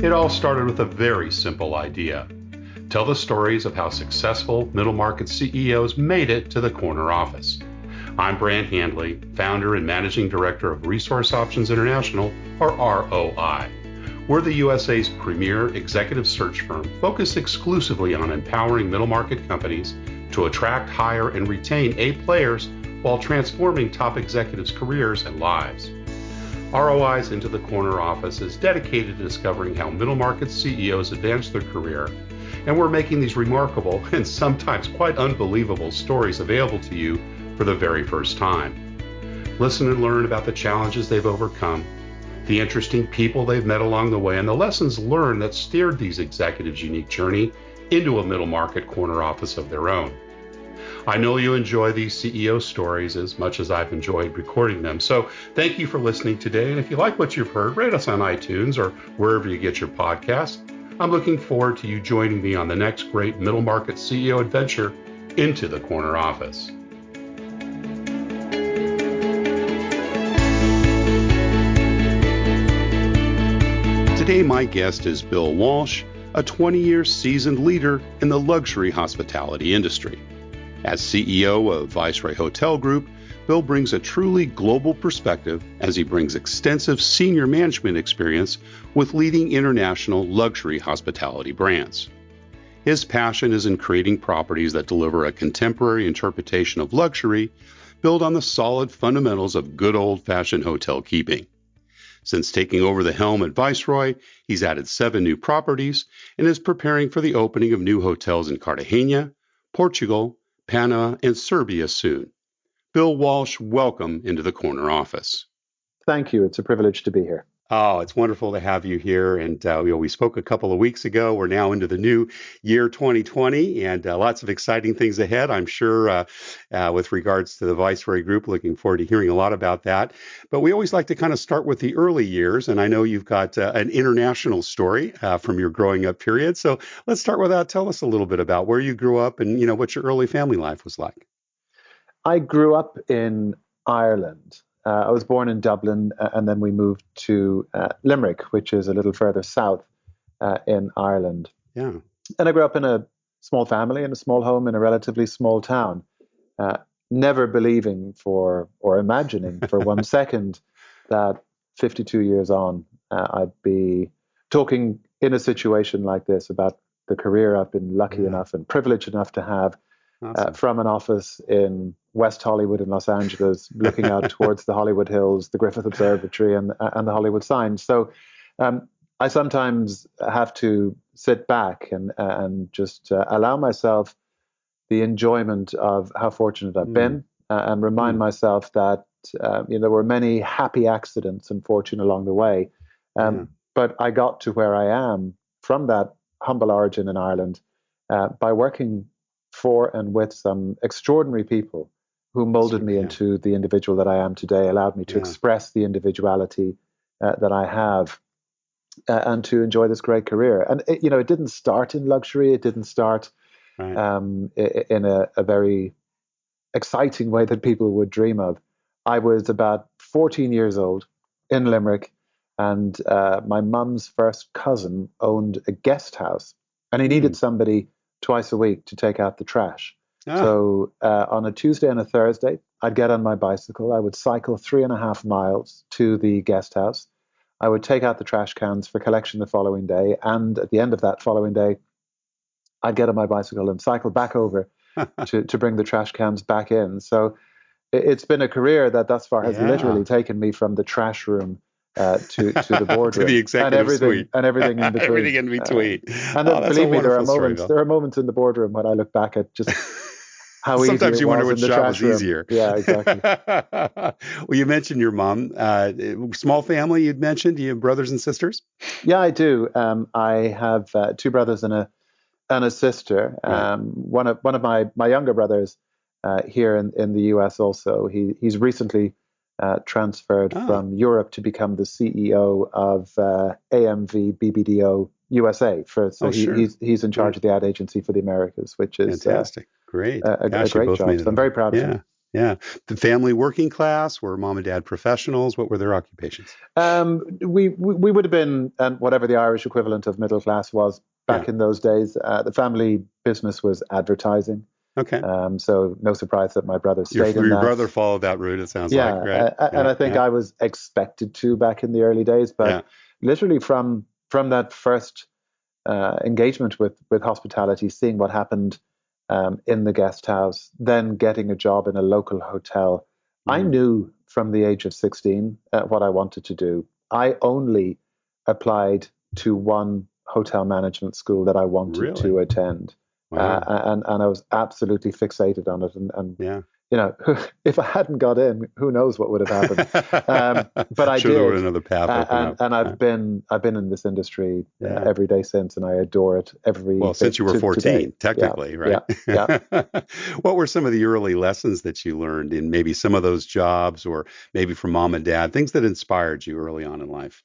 It all started with a very simple idea. Tell the stories of how successful middle market CEOs made it to the corner office. I'm Brant Handley, founder and managing director of Resource Options International, or ROI. We're the USA's premier executive search firm focused exclusively on empowering middle market companies to attract, hire, and retain A players while transforming top executives' careers and lives. ROI's Into the Corner office is dedicated to discovering how middle market CEOs advance their career, and we're making these remarkable and sometimes quite unbelievable stories available to you for the very first time. Listen and learn about the challenges they've overcome, the interesting people they've met along the way, and the lessons learned that steered these executives' unique journey into a middle market corner office of their own. I know you enjoy these CEO stories as much as I've enjoyed recording them. So thank you for listening today. And if you like what you've heard, rate us on iTunes or wherever you get your podcasts. I'm looking forward to you joining me on the next great middle market CEO adventure into the corner office. Today, my guest is Bill Walshe, a 20-year seasoned leader in the luxury hospitality industry. As CEO of Viceroy Hotel Group, Bill brings a truly global perspective as he brings extensive senior management experience with leading international luxury hospitality brands. His passion is in creating properties that deliver a contemporary interpretation of luxury, built on the solid fundamentals of good old-fashioned hotel keeping. Since taking over the helm at Viceroy, he's added 7 new properties and is preparing for the opening of new hotels in Cartagena, Portugal, Panama and Serbia soon. Bill Walshe, welcome into the corner office. Thank you. It's a privilege to be here. Oh, it's wonderful to have you here. And we spoke a couple of weeks ago. We're now into the new year 2020 and lots of exciting things ahead, I'm sure, with regards to the Viceroy Group. Looking forward to hearing a lot about that. But we always like to kind of start with the early years. And I know you've got an international story from your growing up period. So let's start with that. Tell us a little bit about where you grew up and, what your early family life was like. I grew up in Ireland. I was born in Dublin, and then we moved to Limerick, which is a little further south in Ireland. Yeah. And I grew up in a small family, in a small home, in a relatively small town, never believing or imagining for one second that 52 years on, I'd be talking in a situation like this about the career I've been lucky enough and privileged enough to have. Awesome. From an office in West Hollywood in Los Angeles, looking out towards the Hollywood Hills, the Griffith Observatory, and the Hollywood sign. So I sometimes have to sit back and just allow myself the enjoyment of how fortunate I've been, and remind myself that there were many happy accidents and fortune along the way. But I got to where I am from that humble origin in Ireland by working for and with some extraordinary people who molded me into the individual that I am today, allowed me to express the individuality that I have, and to enjoy this great career. And it didn't start in luxury. It didn't start in a very exciting way that people would dream of. I was about 14 years old in Limerick, and my mum's first cousin owned a guest house, and he needed somebody twice a week to take out the trash. So on a Tuesday and a Thursday, I'd get on my bicycle. I would cycle 3.5 miles to the guest house. I would take out the trash cans for collection the following day. And at the end of that following day, I'd get on my bicycle and cycle back over to bring the trash cans back in. So it's been a career that thus far has literally taken me from the trash room to the boardroom, to the executive suite, and everything in between. Everything in between. And then, believe me, there are moments in the boardroom when I look back at just how easy sometimes you wonder which job was room. easier. Yeah, exactly. Well, you mentioned your mom. Small family. You'd mentioned. Do you have brothers and sisters? Yeah, I do. I have 2 brothers and a sister. Right. One of my younger brothers here in the US also. He's recently transferred from Europe to become the CEO of AMV BBDO USA. He's in charge of the ad agency for the Americas, which is fantastic. Great. A great job. So I'm very proud of him. Yeah. The family working class, were mom and dad professionals? What were their occupations? We would have been whatever the Irish equivalent of middle class was back in those days. The family business was advertising. Okay. So no surprise that my brother stayed in that. Your brother followed that route, it sounds like, right? And I think I was expected to back in the early days, but literally from that first engagement with hospitality, seeing what happened in the guest house, then getting a job in a local hotel, I knew from the age of 16 what I wanted to do. I only applied to one hotel management school that I wanted to attend. Wow. And I was absolutely fixated on it. And you know, if I hadn't got in, who knows what would have happened. But I did. There would another path and I've been in this industry every day since, and I adore it since you were 14, technically, right? Yeah. What were some of the early lessons that you learned in maybe some of those jobs, or maybe from mom and dad, things that inspired you early on in life?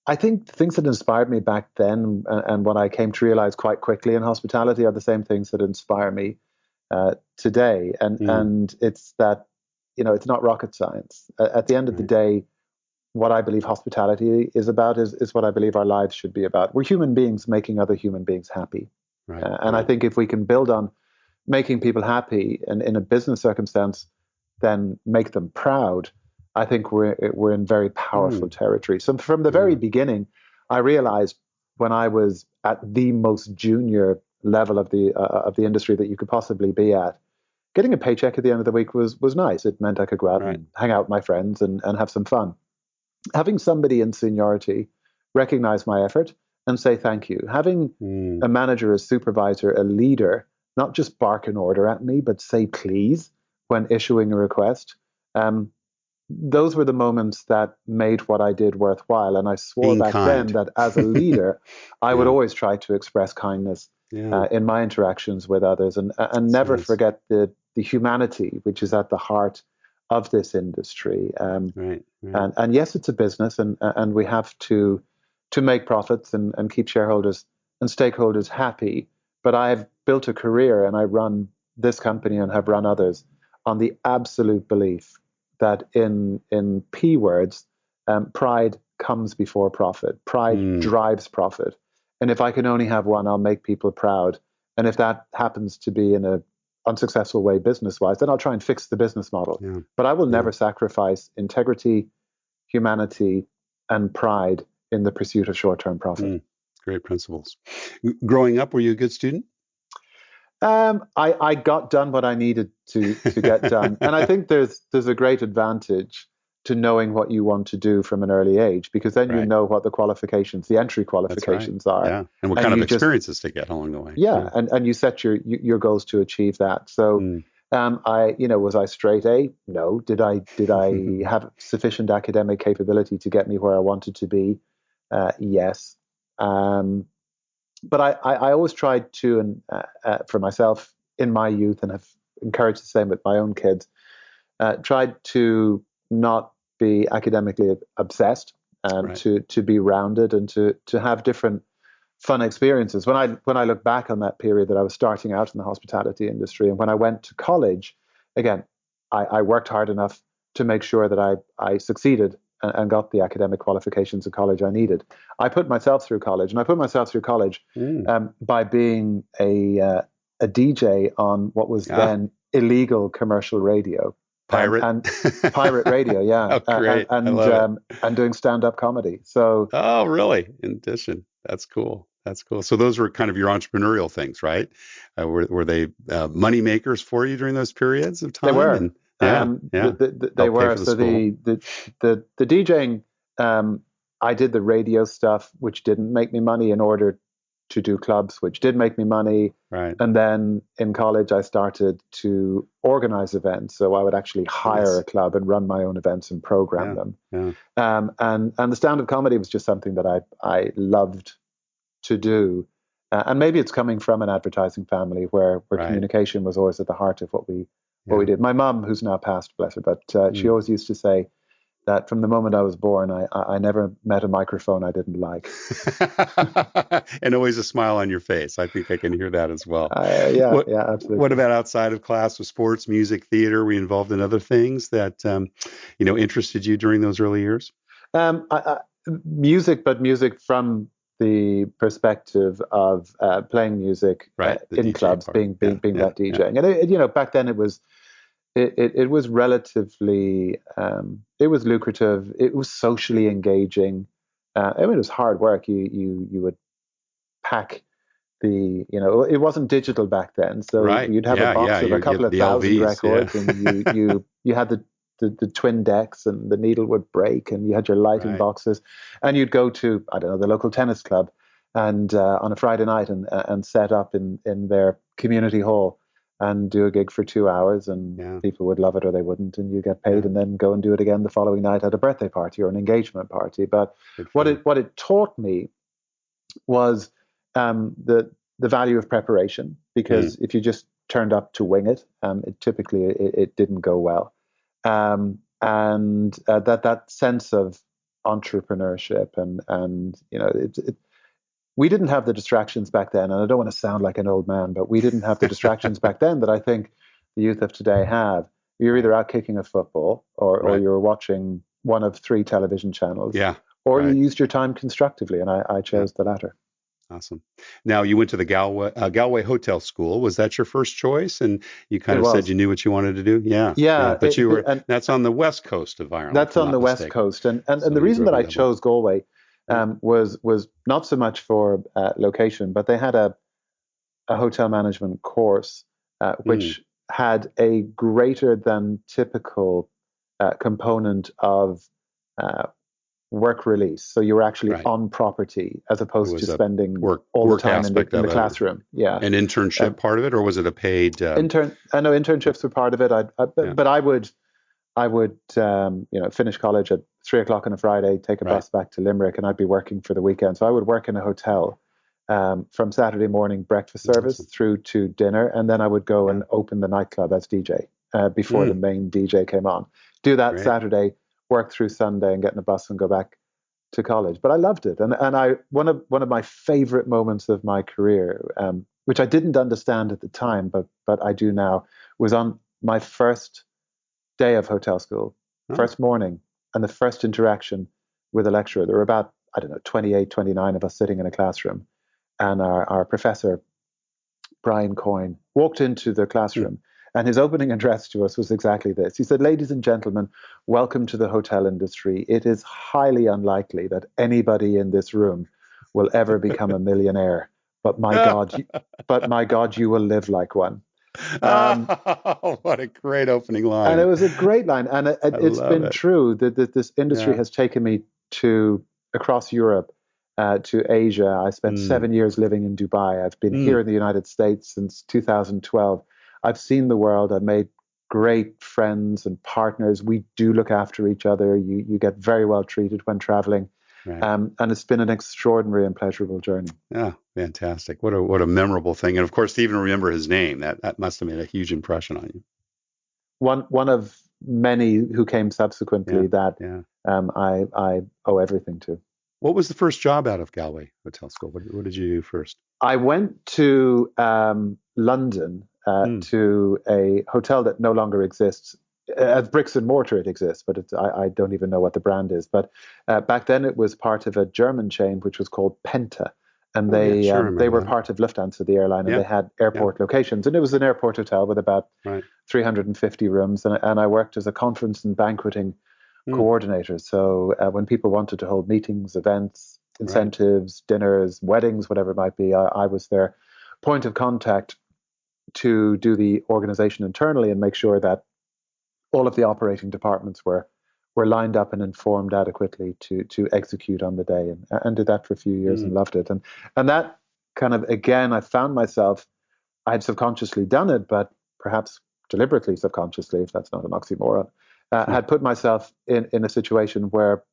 I think the things that inspired me back then, and what I came to realize quite quickly in hospitality, are the same things that inspire me today. And it's that, it's not rocket science. At the end of the day, what I believe hospitality is about is what I believe our lives should be about. We're human beings making other human beings happy. I think if we can build on making people happy and in a business circumstance, then make them proud, I think we're in very powerful territory. So from the very beginning, I realized when I was at the most junior level of the industry that you could possibly be at, getting a paycheck at the end of the week was nice. It meant I could go out and hang out with my friends and have some fun. Having somebody in seniority recognize my effort and say thank you. Having a manager, a supervisor, a leader, not just bark an order at me, but say please when issuing a request. Those were the moments that made what I did worthwhile. And I swore back then that as a leader, I would always try to express kindness in my interactions with others, and never forget the humanity which is at the heart of this industry. And yes, it's a business, and we have to make profits and keep shareholders and stakeholders happy. But I've built a career, and I run this company and have run others on the absolute belief that in P words, pride comes before profit. Pride drives profit. And if I can only have one, I'll make people proud. And if that happens to be in a unsuccessful way business-wise, then I'll try and fix the business model. But I will never sacrifice integrity, humanity, and pride in the pursuit of short-term profit. Great principles. Growing up, were you a good student? I got done what I needed to get done. And I think there's a great advantage to knowing what you want to do from an early age, because then you know what the qualifications, the entry qualifications are. Yeah. And what kind of experiences to get along the way. And you set your goals to achieve that. So was I straight A? No. Did I have sufficient academic capability to get me where I wanted to be? Yes. But I always tried to, and for myself in my youth, and have encouraged the same with my own kids, tried to not be academically obsessed, and to be rounded, and to have different fun experiences. When I look back on that period that I was starting out in the hospitality industry, and when I went to college, again, I worked hard enough to make sure that I succeeded and got the academic qualifications in college I needed. I put myself through college, and I put myself through college by being a DJ on what was then illegal commercial radio. Pirate and pirate radio, Oh, great. And doing stand-up comedy. So really? In addition, that's cool. So those were kind of your entrepreneurial things, right? Were they moneymakers for you during those periods of time? They were. They were. So the DJing, I did the radio stuff, which didn't make me money, in order to do clubs, which did make me money. Right. And then in college, I started to organize events. So I would actually hire a club and run my own events and program them. And the stand-up comedy was just something that I loved to do. And maybe it's coming from an advertising family where communication was always at the heart of what we did. My mom, who's now passed, bless her, but she always used to say that from the moment I was born, I never met a microphone I didn't like. And always a smile on your face. I think I can hear that as well. Yeah, absolutely. What about outside of class with sports, music, theater? Were you involved in other things that, interested you during those early years? Music, but music from the perspective of playing music in DJ clubs, part. being that DJing. And back then it was relatively, it was lucrative. It was socially engaging. It was hard work. You would pack it wasn't digital back then, so you'd have a box of a couple of thousand records, and you had the twin decks, and the needle would break, and you had your lighting boxes, and you'd go to, I don't know, the local tennis club, and on a Friday night, and set up in their community hall and do a gig for 2 hours, and people would love it or they wouldn't, and you get paid, and then go and do it again the following night at a birthday party or an engagement party. But what it taught me was the value of preparation, because if you just turned up to wing it, it didn't go well. And that sense of entrepreneurship, and we didn't have the distractions back then, and I don't want to sound like an old man, but we didn't have the distractions back then that I think the youth of today have. You're either out kicking a football, or you're watching one of 3 television channels, or you used your time constructively, and I chose the latter. Awesome. Now, you went to the Galway Hotel School. Was that your first choice? And you kind of said you knew what you wanted to do? Yeah. But that's on the west coast of Ireland. That's on the west coast. And the reason that I chose Galway was not so much for location, but they had a hotel management course which had a greater than typical component of work release. So you were actually on property, as opposed to spending all the time in the classroom. Yeah. An internship part of it, or was it a paid? I know internships were part of it. But I would finish college at 3:00 on a Friday, take a bus back to Limerick, and I'd be working for the weekend. So I would work in a hotel from Saturday morning breakfast service through to dinner, and then I would go and open the nightclub as DJ before the main DJ came on. Do that Saturday, work through Sunday, and get in a bus and go back to college. But I loved it, and one of my favorite moments of my career, which I didn't understand at the time, but I do now, was on my first day of hotel school, first morning, and the first interaction with a lecturer. There were about, 28, 29 of us sitting in a classroom, and our professor, Brian Coyne, walked into the classroom. And his opening address to us was exactly this. He said, "Ladies and gentlemen, welcome to the hotel industry. It is highly unlikely that anybody in this room will ever become a millionaire. But my God, you will live like one." What a great opening line. And it was a great line. And it's been true that this industry has taken me across Europe, to Asia. I spent 7 years living in Dubai. I've been here in the United States since 2012. I've seen the world. I've made great friends and partners. We do look after each other. You get very well treated when traveling. And it's been an extraordinary and pleasurable journey. Yeah, fantastic. What a memorable thing. And of course, to even remember his name, that must have made a huge impression on you. One of many who came subsequently that I owe everything to. What was the first job out of Galway Hotel School? What did you do first? I went to London to a hotel that no longer exists. As bricks and mortar, it exists, but I don't even know what the brand is. But back then, it was part of a German chain which was called Penta, and they were part of Lufthansa, the airline, and they had airport locations. And it was an airport hotel with about 350 rooms, and I worked as a conference and banqueting coordinator. So when people wanted to hold meetings, events, incentives, dinners, weddings, whatever it might be, I was their point of contact to do the organization internally and make sure that all of the operating departments were lined up and informed adequately to execute on the day, and did that for a few years and loved it. And that kind of, again, I found myself, I had subconsciously done it, but perhaps deliberately subconsciously, if that's not an oxymoron, had put myself in a situation where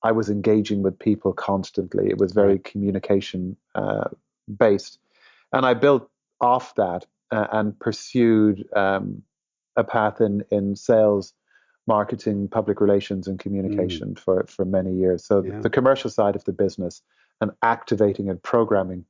I was engaging with people constantly. It was very communication based. And I built off that and pursued a path in sales marketing, public relations, and communication for many years. So the commercial side of the business and activating and programming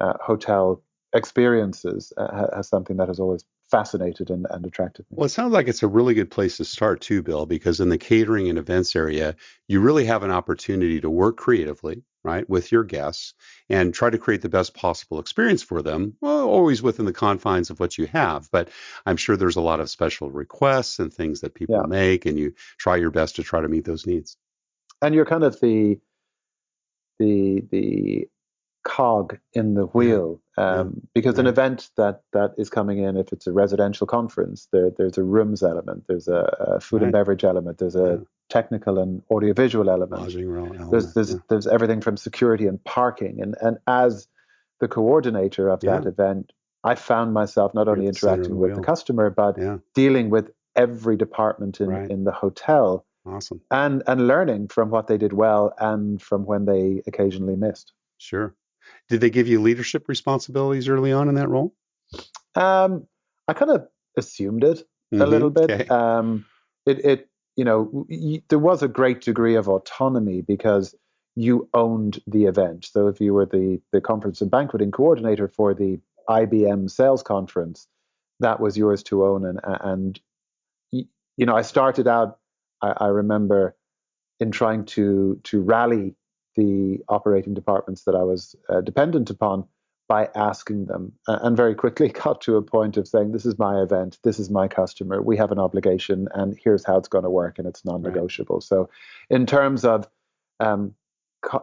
hotel experiences has something that has always fascinated and attracted me. Well, it sounds like it's a really good place to start too, Bill, because in the catering and events area, you really have an opportunity to work creatively, right, with your guests and try to create the best possible experience for them, well, always within the confines of what you have. But I'm sure there's a lot of special requests and things that people make, and you try your best to try to meet those needs. And you're kind of the cog in the wheel, because an event that is coming in, if it's a residential conference, there's a rooms element, there's a food and beverage element, there's a technical and audiovisual element. There's everything from security and parking, and as the coordinator of that event, I found myself not only interacting with the customer, but dealing with every department in the hotel. Awesome. And learning from what they did well and from when they occasionally missed. Sure. Did they give you leadership responsibilities early on in that role? I kind of assumed it a little bit. Okay. There was a great degree of autonomy because you owned the event. So if you were the conference and banqueting coordinator for the IBM sales conference, that was yours to own. And I started out, I remember, in trying to rally the operating departments that I was dependent upon by asking them, and very quickly got to a point of saying, this is my event, this is my customer, we have an obligation, and here's how it's going to work, and it's non-negotiable. Right. So in terms of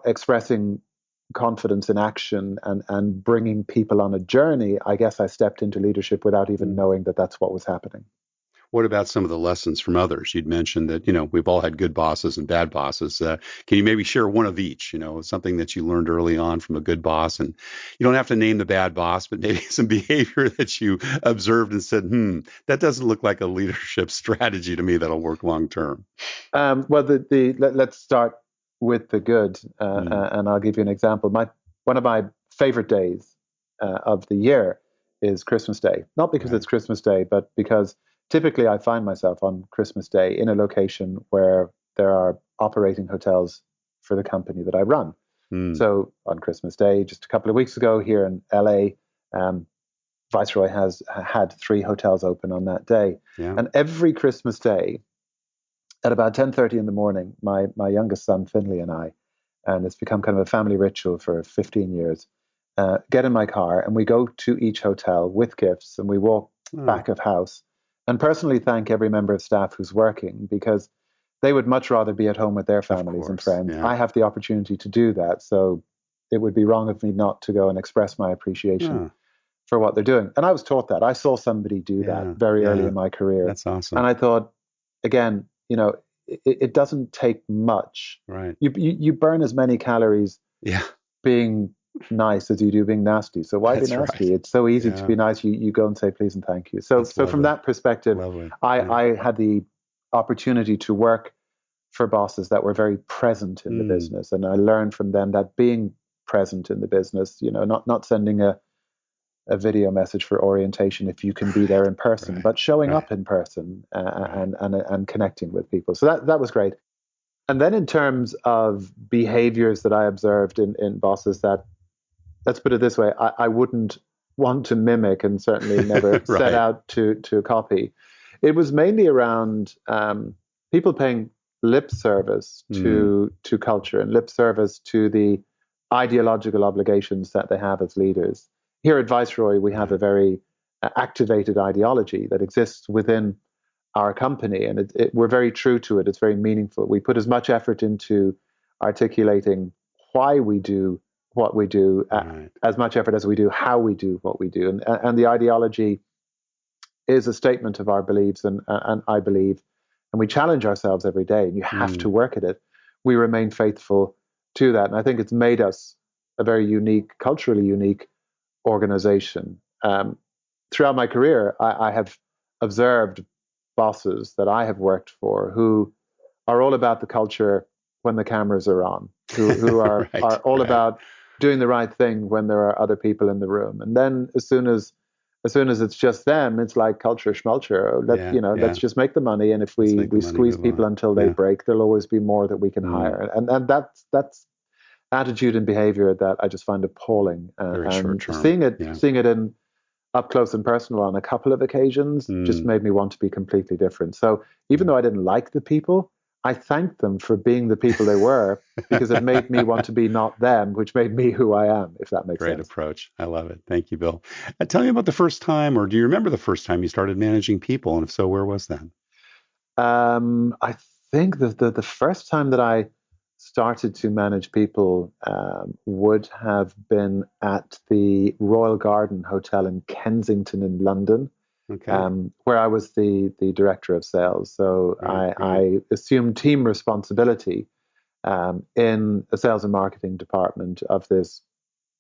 expressing confidence in action and bringing people on a journey, I guess I stepped into leadership without even knowing that that's what was happening. What about some of the lessons from others? You'd mentioned that, we've all had good bosses and bad bosses. Can you maybe share one of each, something that you learned early on from a good boss? And you don't have to name the bad boss, but maybe some behavior that you observed and said, that doesn't look like a leadership strategy to me that'll work long term. Well, let's start with the good, and I'll give you an example. One of my favorite days of the year is Christmas Day. Not because it's Christmas Day, but because typically I find myself on Christmas Day in a location where there are operating hotels for the company that I run. So on Christmas Day, just a couple of weeks ago here in LA, Viceroy has had 3 hotels open on that day. Yeah. And every Christmas Day at about 10:30 in the morning, my youngest son, Finley, and I, and it's become kind of a family ritual for 15 years, get in my car and we go to each hotel with gifts and we walk back of house and personally thank every member of staff who's working, because they would much rather be at home with their families and friends. Yeah. I have the opportunity to do that, so it would be wrong of me not to go and express my appreciation for what they're doing. And I was taught that. I saw somebody do that very early in my career. That's awesome. And I thought, again, it doesn't take much. Right. You burn as many calories being nice as you do being nasty. So why be nasty? Right. It's so easy to be nice. You go and say please and thank you. So from that perspective, I had the opportunity to work for bosses that were very present in the business, and I learned from them that being present in the business, not sending a video message for orientation if you can be there in person, but showing up in person and connecting with people. So that was great. And then in terms of behaviors that I observed in bosses that, let's put it this way, I wouldn't want to mimic and certainly never set out to copy. It was mainly around people paying lip service to culture and lip service to the ideological obligations that they have as leaders. Here at Viceroy, we have a very activated ideology that exists within our company, and we're very true to it. It's very meaningful. We put as much effort into articulating why we do what we do, as much effort as we do how we do what we do. And the ideology is a statement of our beliefs, and I believe, and we challenge ourselves every day, and you have to work at it. We remain faithful to that. And I think it's made us a very unique, culturally unique organization. Throughout my career, I have observed bosses that I have worked for who are all about the culture when the cameras are on, who are all about doing the right thing when there are other people in the room. And then as soon as as soon as it's just them, it's like culture schmelcher. Let's just make the money, and if we squeeze people until they break, there'll always be more that we can hire. And that's attitude and behavior that I just find appalling. Very and short-term. seeing it in up close and personal on a couple of occasions just made me want to be completely different. So even though I didn't like the people, I thanked them for being the people they were, because it made me want to be not them, which made me who I am, if that makes sense. Great approach. I love it. Thank you, Bill. Tell me about the first time, or do you remember the first time you started managing people? And if so, where was that? I think the first time that I started to manage people would have been at the Royal Garden Hotel in Kensington in London. Okay. Where I was the director of sales. So I assumed team responsibility in a sales and marketing department of this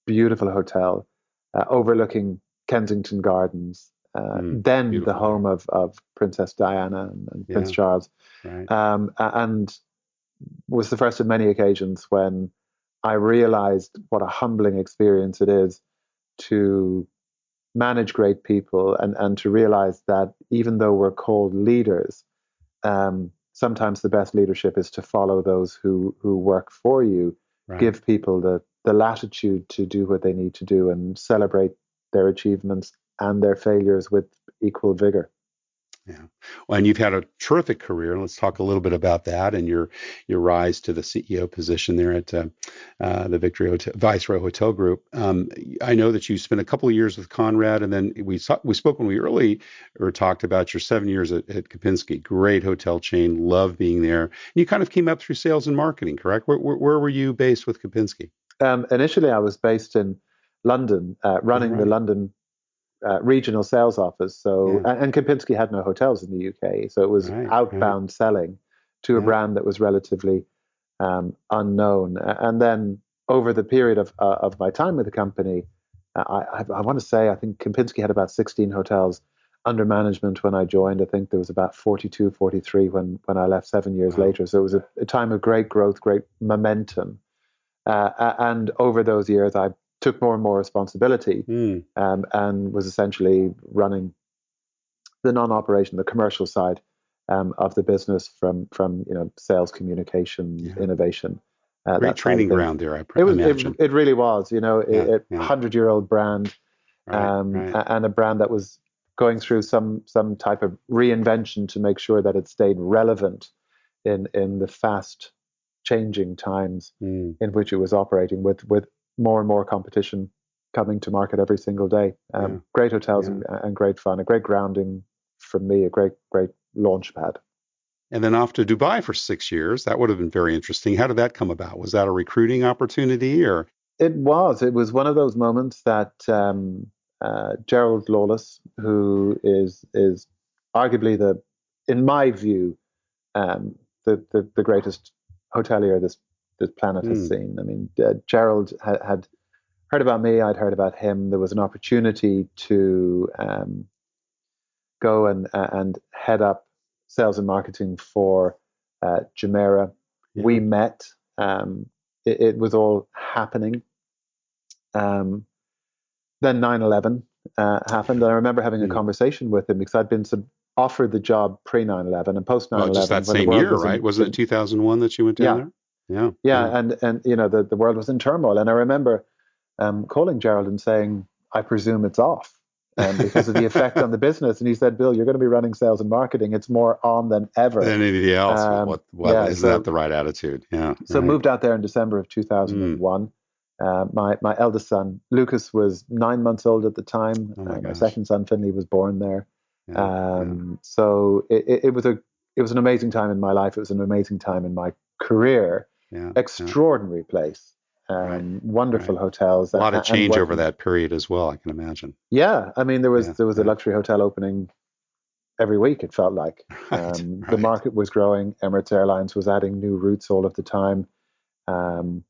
beautiful hotel overlooking Kensington Gardens, then the home of Princess Diana and Prince Charles. Right. And was the first of many occasions when I realized what a humbling experience it is to manage great people, and to realize that even though we're called leaders, sometimes the best leadership is to follow those who work for you, give people the latitude to do what they need to do, and celebrate their achievements and their failures with equal vigor. Yeah. Well, and you've had a terrific career. Let's talk a little bit about that and your rise to the CEO position there at the Viceroy Hotel Group. I know that you spent a couple of years with Conrad, and then we spoke when we talked about your 7 years at Kempinski. Great hotel chain. Love being there. And you kind of came up through sales and marketing, correct? Where were you based with Kempinski? Initially, I was based in London, running the London regional sales office. So, and Kempinski had no hotels in the UK, so it was outbound selling to a brand that was relatively unknown. And then over the period of my time with the company, I want to say I think Kempinski had about 16 hotels under management when I joined. I think there was about 42, 43 when I left 7 years later. So it was a time of great growth, great momentum. And over those years, I took more and more responsibility and was essentially running the non-operation, the commercial side of the business from sales, communication, innovation. Great training ground there, I imagine. It really was, a 100-year-old brand, and a brand that was going through some type of reinvention to make sure that it stayed relevant in the fast changing times in which it was operating, with more and more competition coming to market every single day. Great hotels and great fun, a great grounding for me, a great launch pad. And then off to Dubai for 6 years. That would have been very interesting. How did that come about? Was that a recruiting opportunity, or? It was one of those moments that Gerald Lawless, who is arguably in my view, the greatest hotelier this planet has seen. I mean, Gerald had heard about me. I'd heard about him. There was an opportunity to go and head up sales and marketing for Jumeirah. We met. It was all happening. Then 9/11 happened. And I remember having a conversation with him because I'd been offered the job pre 9/11 and post 9/11. Just that same year, right? Wasn't it 2001 that you went down there? Yeah. And the world was in turmoil, and I remember calling Gerald and saying, "I presume it's off." Because of the effect on the business. And he said, "Bill, you're going to be running sales and marketing. It's more on than ever." Than anything else. Isn't that the right attitude? Yeah. So moved out there in December of 2001. My eldest son, Lucas, was 9 months old at the time. My second son, Finley, was born there. So it was an amazing time in my life. It was an amazing time in my career. Extraordinary place. Wonderful hotels. A lot of change over that period as well, I can imagine. Yeah, I mean, there was a luxury hotel opening every week, it felt like. The market was growing. Emirates Airlines was adding new routes all of the time. And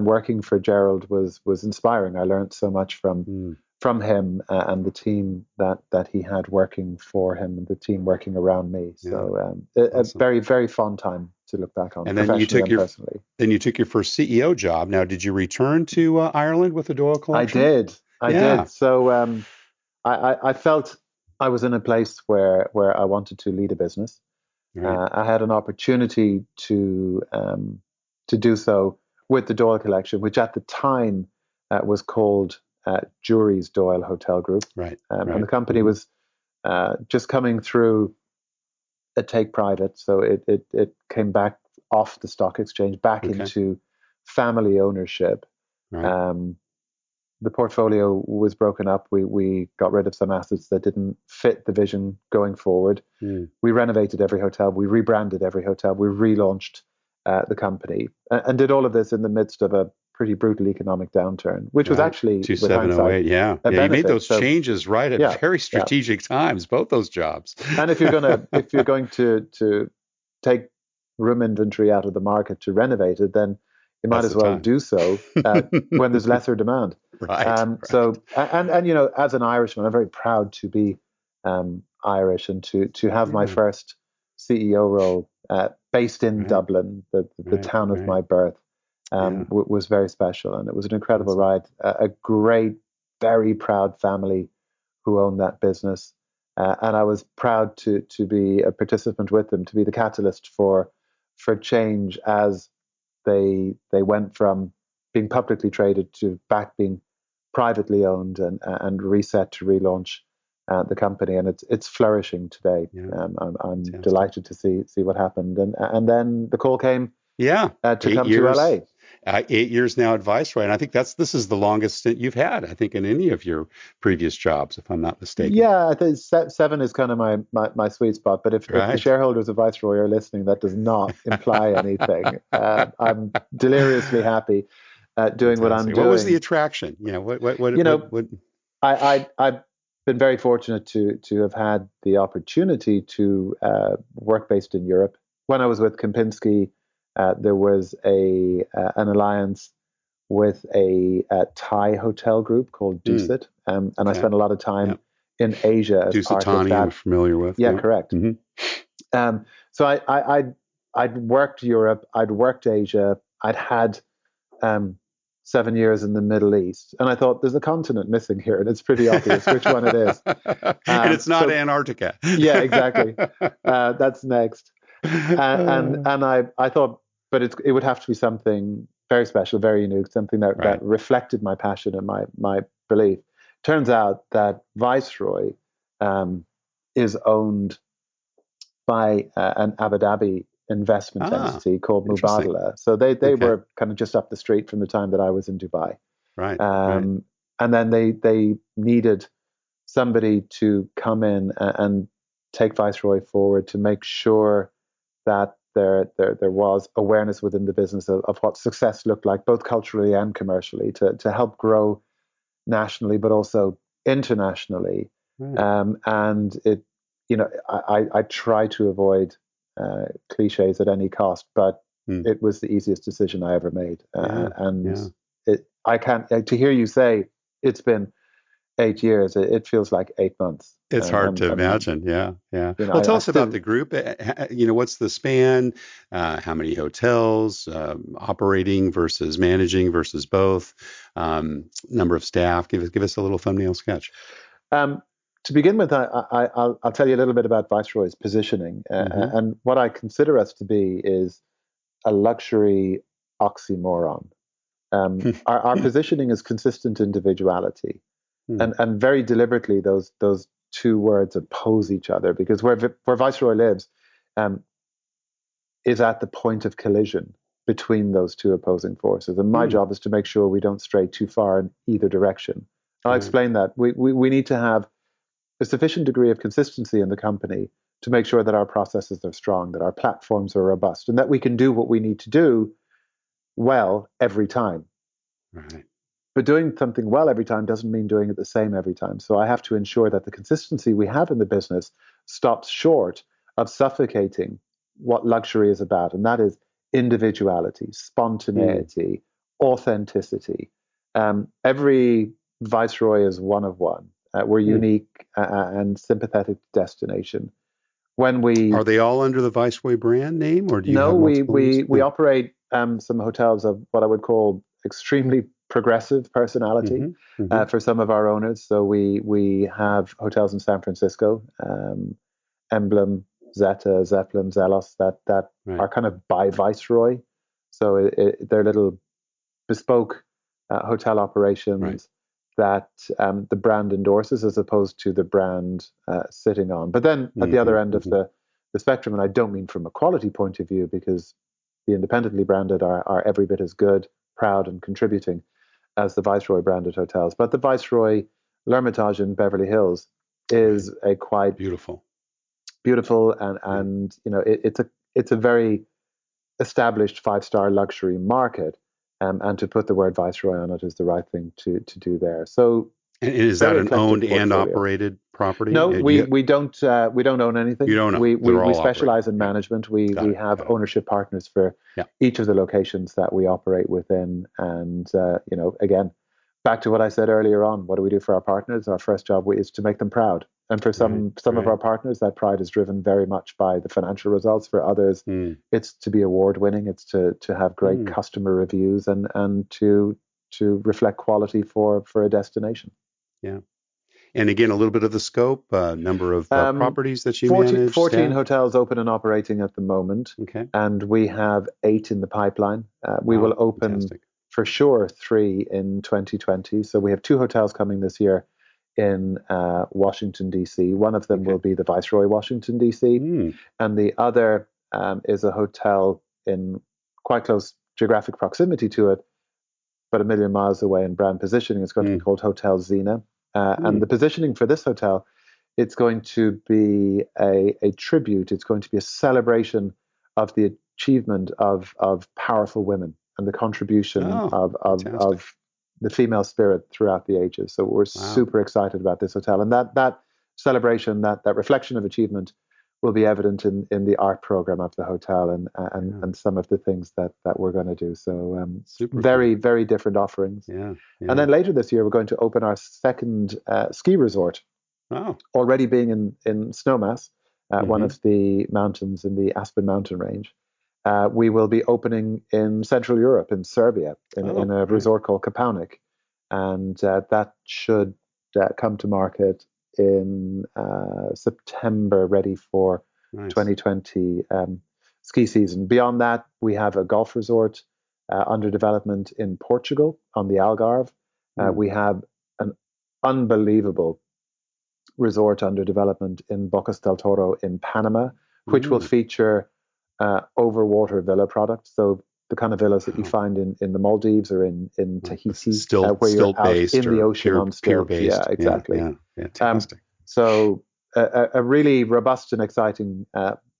working for Gerald was inspiring. I learned so much from him and the team that he had working for him, and the team working around me. So a very, very fun time to look back on. And then you took your first CEO job. Now, did you return to Ireland with the Doyle collection? I did. So I felt I was in a place where I wanted to lead a business. Right. I had an opportunity to do so with the Doyle collection, which at the time was called Jury's Doyle Hotel Group. Right. And the company was just coming through a take private, so it came back off the stock exchange, back into family ownership. Right. The portfolio was broken up. We got rid of some assets that didn't fit the vision going forward. We renovated every hotel. We rebranded every hotel. We relaunched the company and did all of this in the midst of a pretty brutal economic downturn, which was actually, with 2008, hindsight, yeah. a benefit. You made those changes right at very strategic times, both those jobs. And if you're going to take room inventory out of the market to renovate it, then you might as well do so when there's lesser demand. Right. So, and as an Irishman, I'm very proud to be Irish and to have my first CEO role based in Dublin, the town of my birth, was very special, and it was an incredible ride. A great, very proud family who owned that business, and I was proud to be a participant with them, to be the catalyst for change as they went from being publicly traded to back being privately owned and reset to relaunch the company, and it's flourishing today. I'm delighted to see what happened, and then the call came. To come to LA. 8 years now at Viceroy, and I think this is the longest stint you've had, I think, in any of your previous jobs, if I'm not mistaken. Yeah, I think 7 is kind of my sweet spot. But if the shareholders of Viceroy are listening, that does not imply anything. I'm deliriously happy doing what I'm doing. What was the attraction? I've been very fortunate to have had the opportunity to work based in Europe. When I was with Kempinski, there was an alliance with a Thai hotel group called Dusit, and I spent a lot of time in Asia as part of that. I'm familiar with. Yeah, correct. Mm-hmm. So I'd worked Europe, I'd worked Asia, I'd had 7 years in the Middle East, and I thought there's a continent missing here, and it's pretty obvious which one it is. And it's not Antarctica. Yeah, exactly. That's next. And I thought, but it would have to be something very special, very unique, something that reflected my passion and my belief. Turns out that Viceroy is owned by an Abu Dhabi investment entity called Mubadala. So they were kind of just up the street from the time that I was in Dubai. Right. And then they needed somebody to come in and take Viceroy forward to make sure that there was awareness within the business of what success looked like, both culturally and commercially, to help grow nationally, but also internationally. And it, I try to avoid cliches at any cost, but it was the easiest decision I ever made. I can't, to hear you say it's been 8 years, it feels like 8 months. It's hard to imagine. Yeah. Well, tell us about the group. What's the span? How many hotels, operating versus managing versus both? Number of staff. Give us a little thumbnail sketch. To begin with, I'll tell you a little bit about Viceroy's positioning. And what I consider us to be is a luxury oxymoron. Our positioning is consistent individuality. And very deliberately, those two words oppose each other, because where Viceroy lives is at the point of collision between those two opposing forces. And my job is to make sure we don't stray too far in either direction. I'll explain that. We need to have a sufficient degree of consistency in the company to make sure that our processes are strong, that our platforms are robust, and that we can do what we need to do well every time. Right. But doing something well every time doesn't mean doing it the same every time. So I have to ensure that the consistency we have in the business stops short of suffocating what luxury is about. And that is individuality, spontaneity, authenticity. Every Viceroy is one of one. We're unique and sympathetic destination. Are they all under the Viceroy brand name, or do you have multiple? we operate some hotels of what I would call extremely progressive personality for some of our owners. So we have hotels in San Francisco, Emblem, Zeta, Zeppelin, Zelos, that are kind of by Viceroy. So they're little bespoke hotel operations that the brand endorses as opposed to the brand sitting on. But then at the other end of the spectrum, and I don't mean from a quality point of view, because the independently branded are every bit as good, proud, and contributing as the Viceroy branded hotels. But the Viceroy L'Hermitage in Beverly Hills is a quite beautiful and it's a very established 5-star luxury market. And to put the word Viceroy on it is the right thing to do there. So, and is that an owned and operated property? No, we don't own anything. You don't own. We specialize in management. We have ownership partners for each of the locations that we operate within. And again, back to what I said earlier on, what do we do for our partners? Our first job is to make them proud. And for some of our partners, that pride is driven very much by the financial results. For others, it's to be award winning. It's to have great customer reviews and to reflect quality for a destination. Yeah. And again, a little bit of the scope, number of properties that you manage. 14 hotels open and operating at the moment. Okay. And we have 8 in the pipeline. We will open for sure 3 in 2020. So we have 2 hotels coming this year in Washington, D.C. One of them will be the Viceroy Washington, D.C. And the other is a hotel in quite close geographic proximity to it, but 1 million miles away in brand positioning. It's going to be called Hotel Zena. And the positioning for this hotel, it's going to be a tribute. It's going to be a celebration of the achievement of powerful women and the contribution of the female spirit throughout the ages. So we're super excited about this hotel. And that celebration, that reflection of achievement will be evident in the art program of the hotel and some of the things that we're going to do. So very, very different offerings. Yeah. And then later this year, we're going to open our second ski resort, already being in Snowmass, one of the mountains in the Aspen mountain range. We will be opening in Central Europe, in Serbia, in a resort called Kempinski. And that should come to market in September, ready for 2020 ski season. Beyond that, we have a golf resort under development in Portugal on the Algarve. We have an unbelievable resort under development in Bocas del Toro in Panama, which will feature overwater villa products. So the kind of villas that you find in the Maldives or in Tahiti, where you're out in the ocean on stilts. Yeah, exactly. Yeah, fantastic. So a really robust and exciting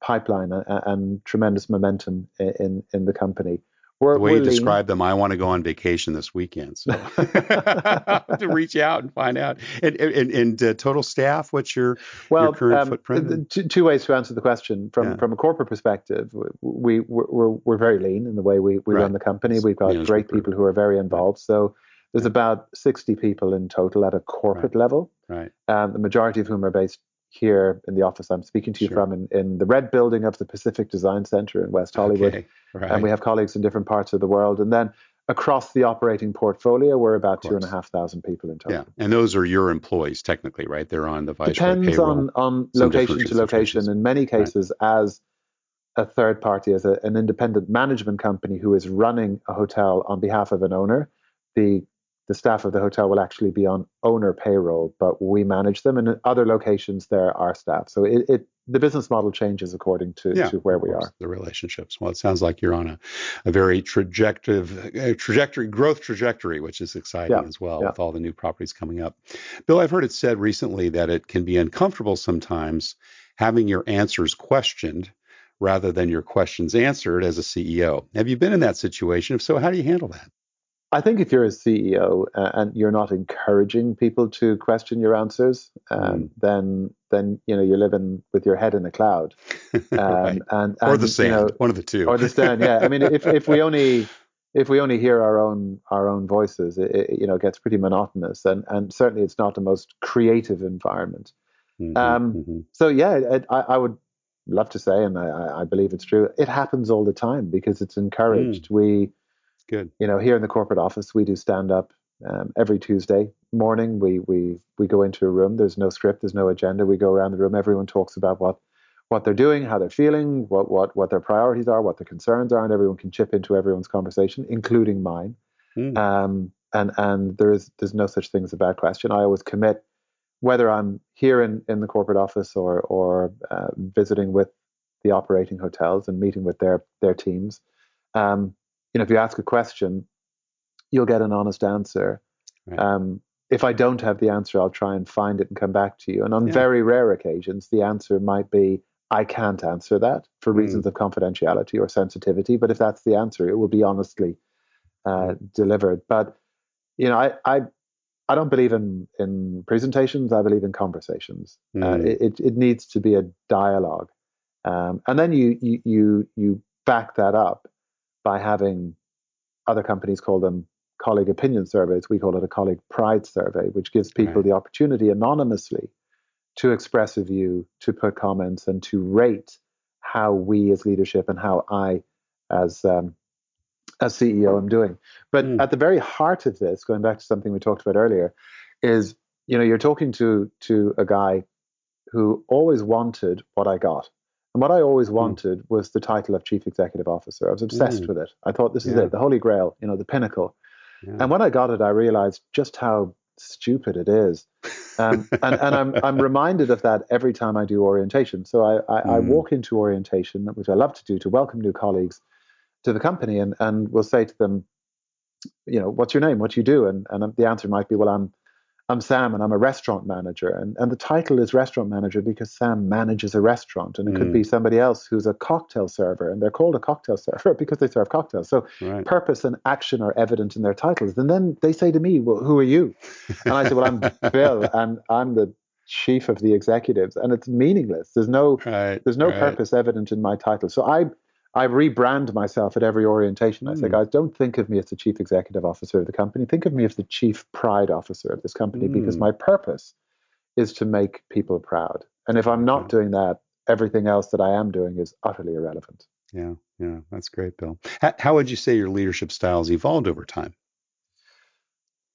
pipeline and tremendous momentum in the company. The way you describe them, I want to go on vacation this weekend. So to reach out and find out. And total staff, what's your current footprint? Two ways to answer the question. From a corporate perspective, we're very lean in the way we run the company. We've got great people who are very involved. So there's about 60 people in total at a corporate level. Right. The majority of whom are based here in the office I'm speaking to you from in the red building of the Pacific Design Center in West Hollywood. Okay. Right. And we have colleagues in different parts of the world. And then across the operating portfolio, we're about 2,500 people in total. Yeah. And those are your employees, technically, right? They're on the Viceroy payroll. Depends on location to location. In many cases, as a third party, as an independent management company who is running a hotel on behalf of an owner, the staff of the hotel will actually be on owner payroll, but we manage them. And in other locations, there are staff. So the business model changes according to where we are. The relationships. Well, it sounds like you're on a very growth trajectory, which is exciting as well with all the new properties coming up. Bill, I've heard it said recently that it can be uncomfortable sometimes having your answers questioned rather than your questions answered as a CEO. Have you been in that situation? If so, how do you handle that? I think if you're a CEO and you're not encouraging people to question your answers, then you're living with your head in a cloud, or the sand, one of the two, or the sand. Yeah, I mean, if we only hear our own voices, it gets pretty monotonous, and certainly it's not the most creative environment. So yeah, I would love to say, and I believe it's true. It happens all the time because it's encouraged. Good. Here in the corporate office, we do stand up every Tuesday morning. We go into a room. There's no script. There's no agenda. We go around the room. Everyone talks about what they're doing, how they're feeling, what their priorities are, what their concerns are, and everyone can chip into everyone's conversation, including mine. And there's no such thing as a bad question. I always commit, whether I'm here in the corporate office or visiting with the operating hotels and meeting with their teams. If you ask a question, you'll get an honest answer. Right. If I don't have the answer, I'll try and find it and come back to you. And on very rare occasions, the answer might be, I can't answer that for reasons of confidentiality or sensitivity. But if that's the answer, it will be honestly delivered. But I don't believe in presentations. I believe in conversations. It needs to be a dialogue, and then you back that up by having, other companies call them colleague opinion surveys. We call it a colleague pride survey, which gives people the opportunity anonymously to express a view, to put comments, and to rate how we as leadership and how I as CEO am doing. But at the very heart of this, going back to something we talked about earlier, is you're talking to a guy who always wanted what I got. And what I always wanted was the title of Chief Executive Officer. I was obsessed with it. I thought, this is it, the Holy Grail, the pinnacle. Yeah. And when I got it, I realized just how stupid it is. And I'm reminded of that every time I do orientation. So I walk into orientation, which I love to do, to welcome new colleagues to the company, and we'll say to them, what's your name? What do you do? And the answer might be, well, I'm Sam, and I'm a restaurant manager. And the title is restaurant manager because Sam manages a restaurant. And it could be somebody else who's a cocktail server, and they're called a cocktail server because they serve cocktails. So purpose and action are evident in their titles. And then they say to me, well, who are you? And I say, well, I'm Bill, and I'm the chief of the executives. And it's meaningless. There's no purpose evident in my title. So I rebrand myself at every orientation. I say, guys, don't think of me as the chief executive officer of the company. Think of me as the chief pride officer of this company, because my purpose is to make people proud. And if I'm not doing that, everything else that I am doing is utterly irrelevant. Yeah, that's great, Bill. How would you say your leadership styles evolved over time?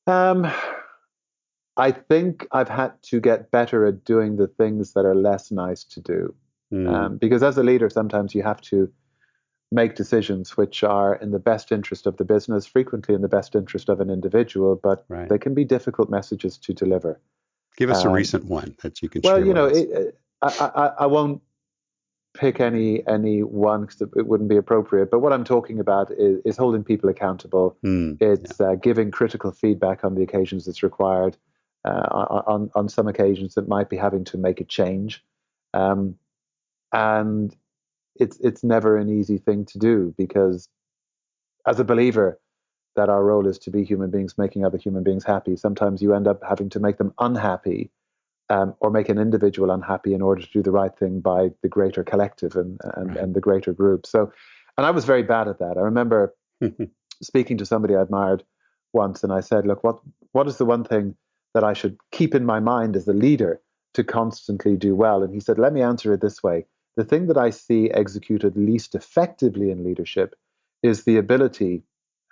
I think I've had to get better at doing the things that are less nice to do. Because as a leader, sometimes you have to make decisions which are in the best interest of the business, frequently in the best interest of an individual, but they can be difficult messages to deliver. Give us a recent one that you can share with us. I won't pick any one because it wouldn't be appropriate, but what I'm talking about is holding people accountable. It's giving critical feedback on the occasions it's required. On some occasions, it might be having to make a change. And it's never an easy thing to do, because as a believer that our role is to be human beings making other human beings happy, sometimes you end up having to make them unhappy, or make an individual unhappy in order to do the right thing by the greater collective and the greater group. So, and I was very bad at that. I remember speaking to somebody I admired once, and I said, look, what is the one thing that I should keep in my mind as a leader to constantly do well? And he said, let me answer it this way. The thing that I see executed least effectively in leadership is the ability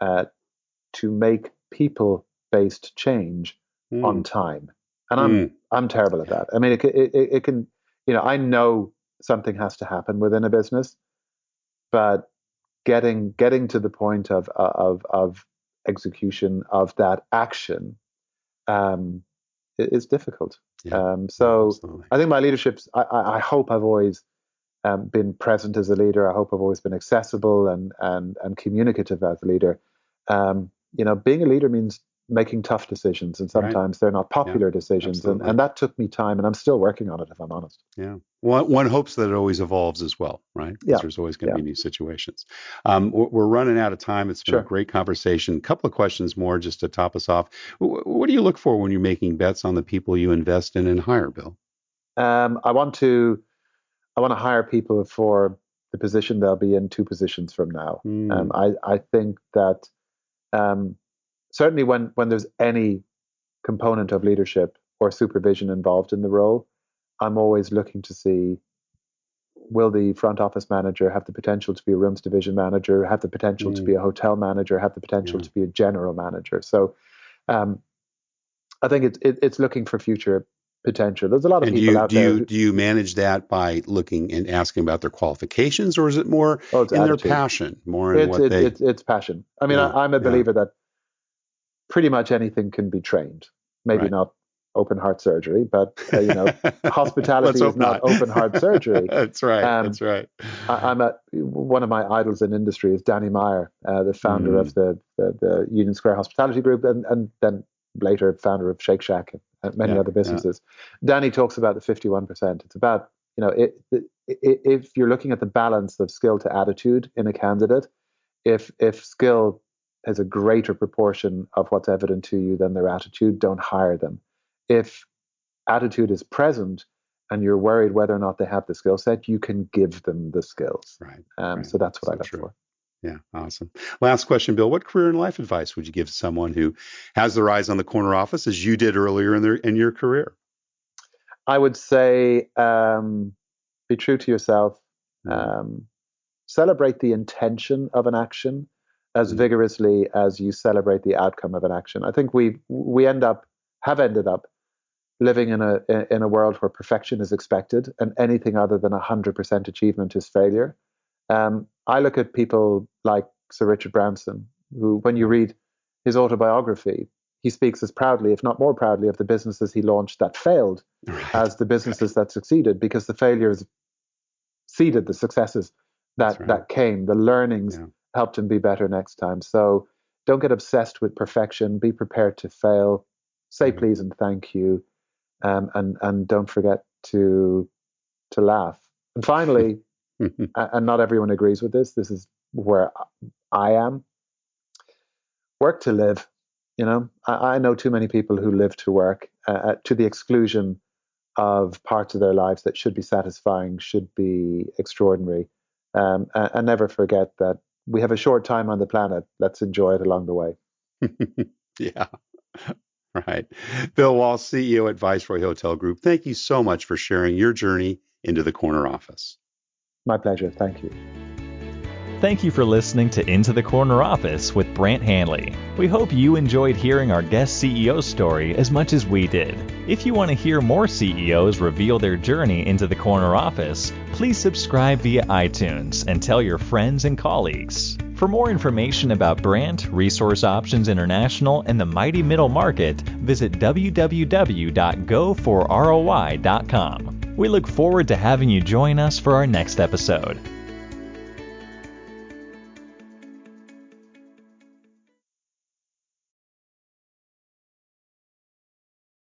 to make people-based change on time. And I'm terrible at that. I mean, it can, I know something has to happen within a business, but getting to the point of execution of that action is difficult. So absolutely. I think my leadership's, I hope I've always been present as a leader. I hope I've always been accessible and communicative as a leader. Being a leader means making tough decisions, and sometimes they're not popular decisions, and that took me time, and I'm still working on it, if I'm honest. Yeah. One hopes that it always evolves as well, right? Because there's always going to be new situations. We're running out of time. It's been a great conversation. A couple of questions more just to top us off. What do you look for when you're making bets on the people you invest in and hire, Bill? I want to hire people for the position they'll be in 2 positions from now. I think that certainly when there's any component of leadership or supervision involved in the role, I'm always looking to see will the front office manager have the potential to be a rooms division manager, have the potential to be a hotel manager, have the potential to be a general manager? So I think it's looking for future potential. There's a lot of people out there. Do you manage that by looking and asking about their qualifications, or is it more in attitude. their passion, more in what they? It's passion. I mean, I'm a believer that pretty much anything can be trained. Maybe not open heart surgery, but hospitality is not open heart surgery. That's right. That's right. One of my idols in industry is Danny Meyer, the founder of the Union Square Hospitality Group, and then later founder of Shake Shack and many other businesses. Danny talks about the 51%. It's about, if you're looking at the balance of skill to attitude in a candidate, if skill is a greater proportion of what's evident to you than their attitude, don't hire them. If attitude is present and you're worried whether or not they have the skill set, you can give them the skills. Right. So that's what I look for. Yeah, awesome. Last question, Bill. What career and life advice would you give to someone who has their eyes on the corner office, as you did earlier in your career? I would say be true to yourself. Celebrate the intention of an action as vigorously as you celebrate the outcome of an action. I think we have ended up living in a world where perfection is expected, and anything other than 100% achievement is failure. I look at people like Sir Richard Branson, who, when you read his autobiography, he speaks as proudly, if not more proudly, of the businesses he launched that failed as the businesses that succeeded, because the failures seeded the successes that came. The learnings helped him be better next time. So don't get obsessed with perfection. Be prepared to fail. Say please and thank you, and don't forget to laugh. And finally, and not everyone agrees with this. This is where I am. Work to live. I know too many people who live to work, to the exclusion of parts of their lives that should be satisfying, should be extraordinary. And never forget that we have a short time on the planet. Let's enjoy it along the way. Yeah. Right. Bill Walshe, CEO at Viceroy Hotel Group, thank you so much for sharing your journey into the corner office. My pleasure. Thank you. Thank you for listening to Into the Corner Office with Brant Hanley. We hope you enjoyed hearing our guest CEO story as much as we did. If you want to hear more CEOs reveal their journey into the corner office, please subscribe via iTunes and tell your friends and colleagues. For more information about Brant, Resource Options International, and the mighty middle market, visit www.goforroi.com. We look forward to having you join us for our next episode.